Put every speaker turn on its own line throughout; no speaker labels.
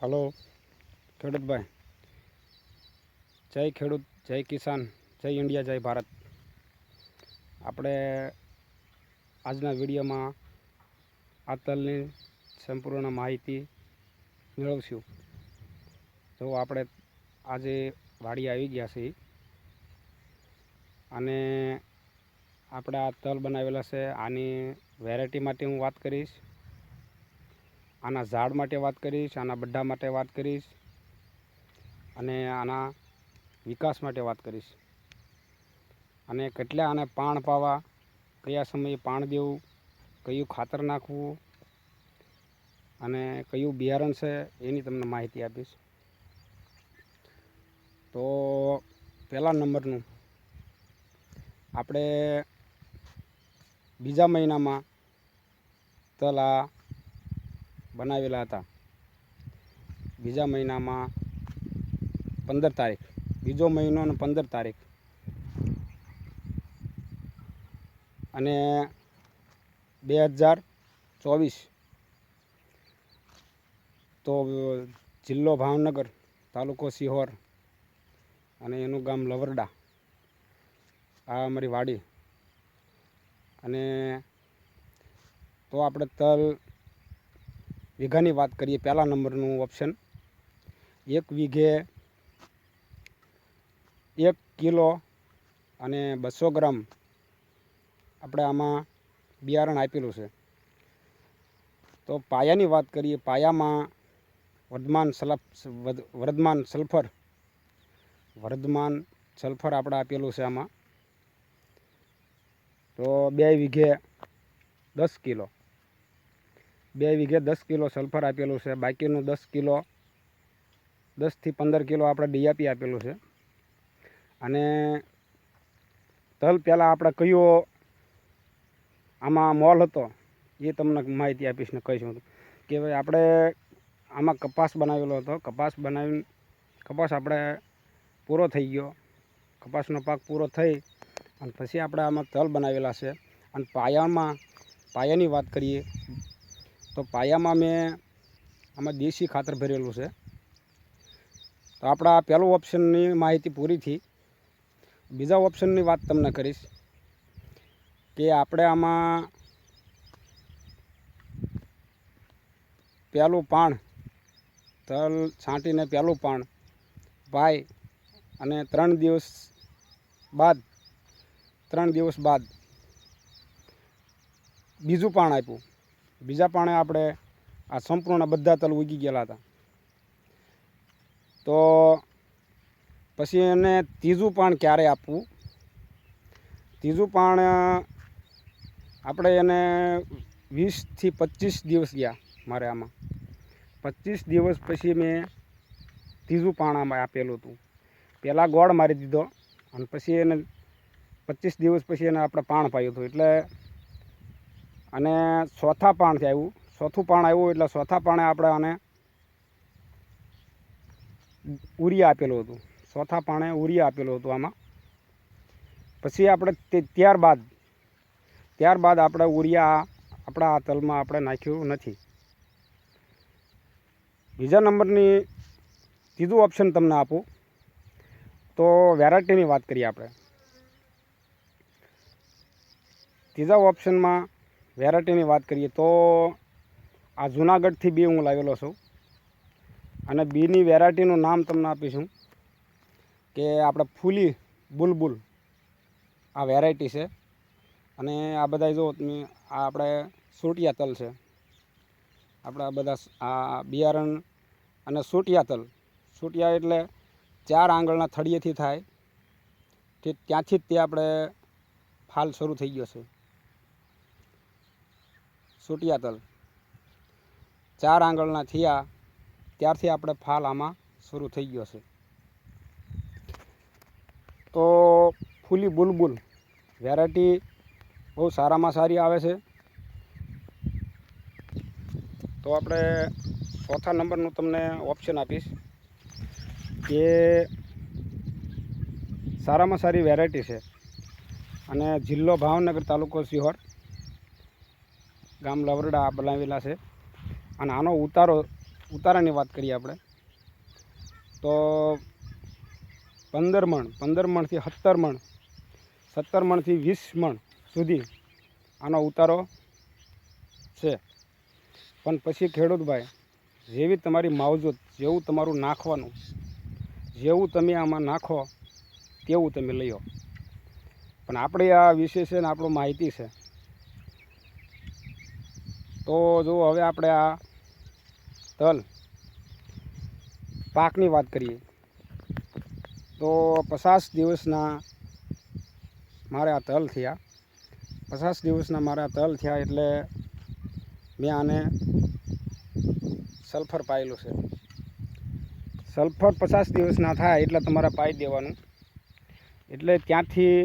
Hello ખેડૂતભાઈ, જય ખેડૂત, જય કિસાન, જય ઇન્ડિયા, જય ભારત. આપણે આજના વિડીયોમાં આ તલની સંપૂર્ણ માહિતી મેળવશું. જો આપણે આજે વાડી આવી ગયા છીએ અને આપણે આ તલ બનાવેલા છે. આની વેરાયટી માટે હું વાત કરીશ, આના ઝાડ માટે વાત કરીશ, આના બઢા માટે વાત કરીશ અને આના વિકાસ માટે વાત કરીશ. અને કેટલા આને પાણ પાવા, કયા સમયે પાણ દેવું, કયું ખાતર નાખવું અને કયું બિયારણ છે એની તમને માહિતી આપીશ. તો પહેલા નંબરનું, આપણે બીજા મહિનામાં તલ આ બનાવેલા હતા. બીજા મહિનામાં 15 તારીખ, બીજો મહિનો અને 15 તારીખ, અને 2024. તો જિલ્લો ભાવનગર, તાલુકો સિહોર અને એનું ગામ લવરડા. આ અમારી વાડી. અને તો આપણે તલ વીઘાની વાત કરીએ. પહેલા નંબરનું ઓપ્શન, 1 વીઘે 1 કિલો અને 200 ગ્રામ આપણે આમાં બિયારણ આપેલું છે. તો પાયાની વાત કરીએ. પાયામાં વર્ધમાન સલ્ફર આપણે આપેલું છે આમાં. તો 2 વીઘે 10 કિલો, 2 વીઘે 10 કિલો સલ્ફર આપેલું છે. બાકીનું 10 કિલો, 10 થી 15 કિલો આપણે ડીએપી આપેલું છે. અને તલ પહેલાં આપણે કયો આમાં મોલ હતો એ તમને માહિતી આપીશ ને કહીશું કે ભાઈ આપણે આમાં કપાસ બનાવેલો હતો. કપાસ આપણે પૂરો થઈ ગયો. કપાસનો પાક પૂરો થઈ અને પછી આપણે આમાં તલ બનાવેલા છે. અને પાયાની વાત કરીએ તો પાયામાં મેં આમાં દેશી ખાતર ભરેલું છે. તો આપણા પહેલું ઓપ્શનની માહિતી પૂરી થઈ. બીજા ઓપ્શનની વાત તમને કરીશ કે આપણે આમાં પહેલું પાણ, તલ છાંટીને પહેલું પાણ ભાઈ અને 3 દિવસ બાદ બીજું પાણ આપ્યું. બીજા પાણે આપણે આ સંપૂર્ણ બધા તલ ઉગી ગયેલા હતા. તો પછી એને ત્રીજું પાણ ક્યારે આપવું? ત્રીજું પાણ આપણે એને 20 થી 25 દિવસ ગયા મારે આમાં. 25 દિવસ પછી મેં ત્રીજું પાણ આમાં આપેલું હતું. પહેલાં ગોળ મારી દીધો અને પછી એને 25 દિવસ પછી એને આપણે પાણ પાયું હતું. એટલે અને ચોથું પાણ આવ્યું એટલે ચોથા પાણે આપણે આને ઉરિયા આપેલું હતું. ચોથા પાણે ઉરિયા આપેલું હતું આમાં. પછી આપણે ત્યારબાદ આપણે ઉરિયા આપણા આ તલમાં આપણે નાખ્યું નથી. બીજા નંબરની ત્રીજું ઓપ્શન તમને આપું તો વેરાયટીની વાત કરીએ આપણે. ત્રીજા ઓપ્શનમાં વેરાયટીની વાત કરીએ તો આ જૂનાગઢથી બી હું લાવેલો છું. અને બીની વેરાયટીનું નામ તમને આપીશું કે આપણે ફૂલી બુલબુલ આ વેરાયટી છે. અને આ બધા જો તમે આ આપણે સોટિયા તલ છે. આપણા બધા આ બિયારણ અને સોટિયા તલ. સોટિયા એટલે 4 આંગળના થળિયેથી થાય તે ત્યાંથી જ તે આપણે ફાલ શરૂ થઈ ગયો છે. સોટિયા તલ 4 આંગળના થયા ત્યારથી આપણે ફાલ આમાં શરૂ થઈ ગયો છે. તો ફૂલી બુલબુલ વેરાયટી બહુ સારામાં સારી આવે છે. તો આપણે ચોથા નંબરનું તમને ઓપ્શન આપીશ કે સારામાં સારી વેરાયટી છે. અને જિલ્લો ભાવનગર, તાલુકો સિહોર, ગામ લવરડા બનાવેલા છે. અને આનો ઉતારાની વાત કરીએ આપણે તો 15 મણ 15 મણથી 17 મણ 17 મણથી 20 મણ સુધી આનો ઉતારો છે. પણ પછી ખેડૂતભાઈ જેવી તમારી માવજત, જેવું તમારું નાખવાનું, જેવું તમે આમાં નાખો તેવું તમે લઈઓ. પણ આપણે આ વિષય છે ને આપણો માહિતી છે. તો જો હવે આપણે આ તલ પાકની વાત કરીએ તો 50 દિવસના મારે આ તલ થયા. 50 દિવસના મારા તલ થયા એટલે મેં આને સલ્ફર પાયેલું છે. સલ્ફર 50 દિવસના થાય એટલે તમારે પાઈ દેવાનું. એટલે ત્યાંથી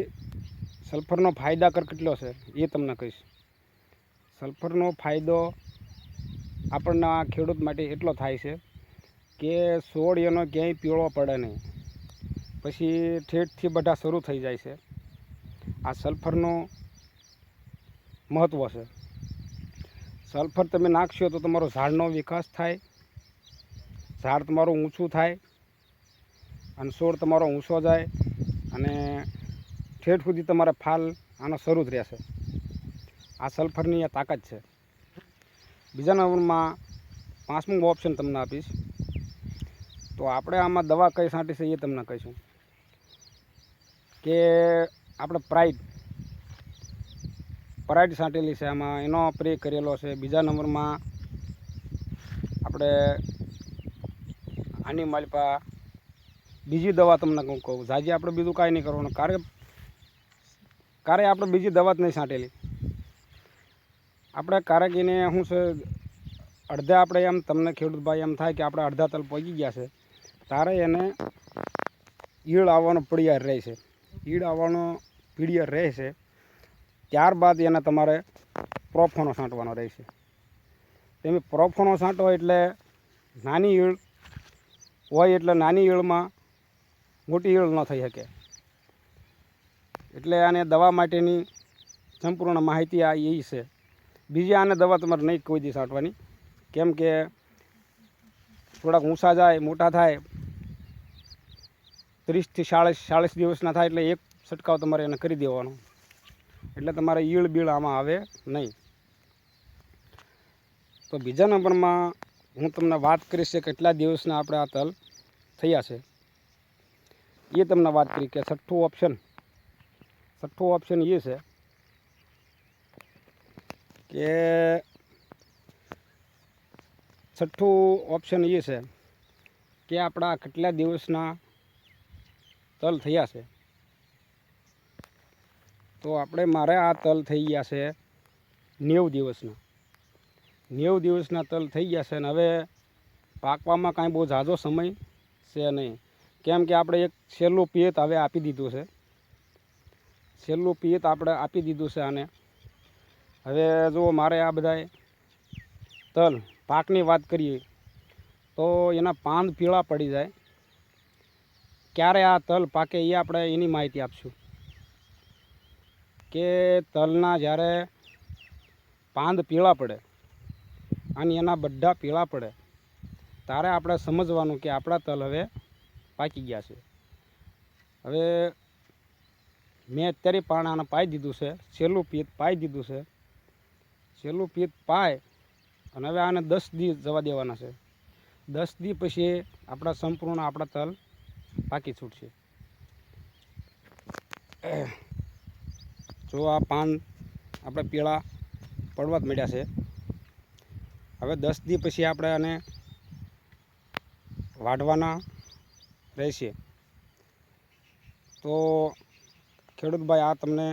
સલ્ફરનો ફાયદાકર કેટલો છે એ તમને કહીશ. સલ્ફરનો ફાયદો આપણના ખેડૂત માટે એટલો થાય છે કે છોડ એનો ક્યાંય પીળો પડે નહીં. પછી ઠેઠથી બધા શરૂ થઈ જાય છે. આ સલ્ફરનું મહત્ત્વ છે. સલ્ફર તમે નાખશો તો તમારો ઝાડનો વિકાસ થાય, ઝાડ તમારું ઊંચું થાય અને છોડ તમારો ઊંચો જાય અને ઠેઠ સુધી તમારે ફાલ આનો શરૂ જ રહેશે. આ સલ્ફરની આ તાકાત છે. બીજા નંબરમાં 5મું ઓપ્શન તમને આપીશ. તો આપણે આમાં દવા કઈ છાંટી છે એ તમને કહીશું કે આપણે પ્રાઇડ છાંટેલી છે. આમાં એનો સ્પ્રે કરેલો છે. બીજા નંબરમાં આપણે આની માલપા બીજી દવા તમને કહું. જાજી આપણે બીજું કાંઈ નહીં કરવાનું. કારે આપણે બીજી દવા જ નહીં છાંટેલી. આપણે કારેકીને શું છે, અડધા આપણે એમ તમને ખેડૂતભાઈ એમ થાય કે આપણે અડધા તલ પહોંચી ગયા છે, તારે એને ઈળ આવવાનો પડિયાર રહે છે. ઈળ આવવાનો પીડિયાર રહે છે. ત્યારબાદ એને તમારે પ્રોફોનો છાંટવાનો રહેશે. તમે પ્રોફોનો છાંટો એટલે નાની ઈળ હોય એટલે નાની ઈળમાં મોટી ઈળ ન થઈ શકે. એટલે આને દવા માટેની સંપૂર્ણ માહિતી આ એ છે. બીજી આને દવા તમારે નહીં કોઈ દી છાંટવાની, કેમ કે થોડાક ઊંચા જાય, મોટા થાય, 30 થી 40 દિવસના થાય એટલે એક છંટકાવ તમારે એને કરી દેવાનો. એટલે તમારે ઈળ બીળ આમાં આવે નહીં. તો બીજા નંબરમાં હું તમને વાત કરીશ કે કેટલા દિવસના આપણે આ તલ થયા છે એ તમને વાત કરી. કે છઠ્ઠું ઓપ્શન એ છે કે આપણા કેટલા દિવસના તલ થયા છે. તો મારે આ તલ થઈ ગયા છે 90 દિવસના. 90 દિવસના તલ થઈ ગયા છે. અને હવે પાકવામાં કાંઈ બહુ ઝાઝો સમય છે નહીં, કેમ કે આપણે એક છેલ્લું પિયત હવે આપી દીધું છે. આને હવે જો મારે આ બધાય તલ પાકની વાત કરીએ તો એના પાંદ પીળા પડી જાય. ક્યારે આ તલ પાકે એ આપણે એની માહિતી આપશું કે તલના જ્યારે પાંદ પીળા પડે અને એના બધા પીળા પડે ત્યારે આપણે સમજવાનું કે આપણા તલ હવે પાકી ગયા છે. હવે મેં અત્યારે આને પાઈ દીધું છે. છેલ્લું પિયત પાઈ દીધું છે. અને હવે આને 10 દી જવા દેવાના છે. 10 દી પછી સંપૂર્ણ આપણા તલ પાકી છૂટશે. જો આ પાન આપણે પીળા પડવા જ મળ્યા છે. હવે 10 દી પછી આપણે આને વાઢવાના રહેશે. તો ખેડૂતભાઈ આ તમને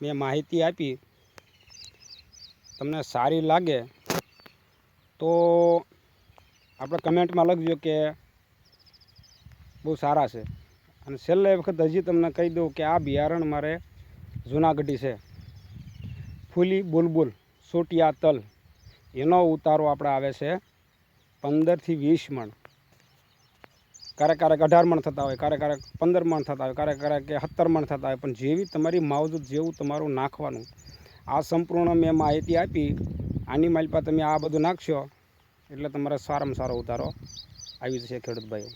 મેં માહિતી આપી, તમને સારી લાગે તો આપણે કમેન્ટમાં લખજો કે બહુ સારા છે. અને છેલ્લે વખત હજી તમને કહી દઉં કે આ બિયારણ મારે જૂનાગઢી છે. ફૂલી બુલબુલ સોટિયા તલ એનો ઉતારો આપણે આવે છે 15 થી 20 મણ. ક્યારેક 18 મણ થતા હોય, ક્યારેક 15 મણ થતા હોય, ક્યારેક 17 મણ થતા હોય. પણ જેવી તમારી માવજત, જેવું તમારું નાખવાનું, આ સંપૂર્ણ મેં માહિતી આપી. આની માલપા તમે આ બધું નાખશો એટલે તમારે સારામાં સારો ઉતારો આવી જશે ખેડૂત ભાઈઓ.